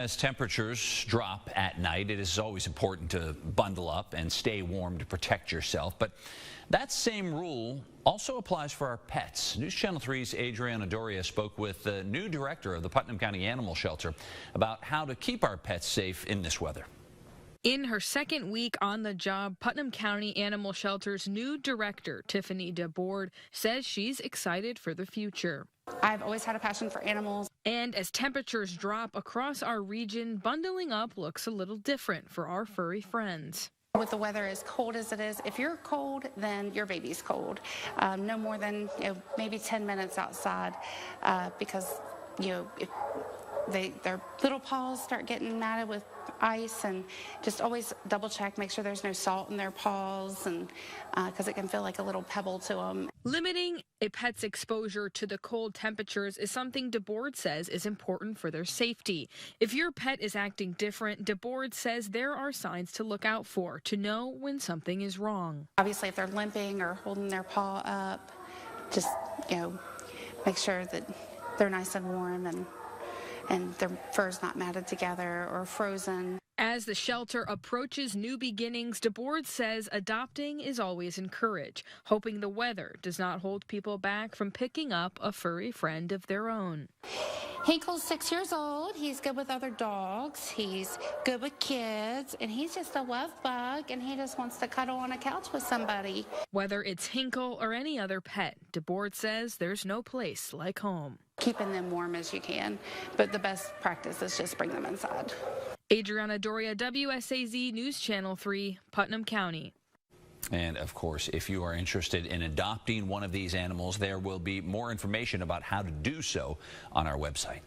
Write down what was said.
As temperatures drop at night, it is always important to bundle up and stay warm to protect yourself. But that same rule also applies for our pets. News Channel 3's Adriana Doria spoke with the new director of the Putnam County Animal Shelter about how to keep our pets safe in this weather. In her second week on the job, Putnam County Animal Shelter's new director, Tiffany DeBoard, says she's excited for the future. I've always had a passion for animals. And as temperatures drop across our region, bundling up looks a little different for our furry friends. With the weather as cold as it is, if you're cold, then your baby's cold. No more than maybe 10 minutes outside because if their little paws start getting matted with ice, and just always double check, make sure there's no salt in their paws, and because it can feel like a little pebble to them. Limiting a pet's exposure to the cold temperatures is something DeBoard says is important for their safety. If your pet is acting different, DeBoard says there are signs to look out for to know when something is wrong. Obviously, if they're limping or holding their paw up, just make sure that they're nice and warm and their fur's not matted together or frozen. As the shelter approaches new beginnings, DeBoard says adopting is always encouraged, hoping the weather does not hold people back from picking up a furry friend of their own. Hinkle's 6 years old. He's good with other dogs. He's good with kids, and he's just a love bug, and he just wants to cuddle on a couch with somebody. Whether it's Hinkle or any other pet, DeBoard says there's no place like home. Keeping them warm as you can, but the best practice is just bring them inside. Adriana Doria, WSAZ News Channel 3, Putnam County. And of course, if you are interested in adopting one of these animals, there will be more information about how to do so on our website.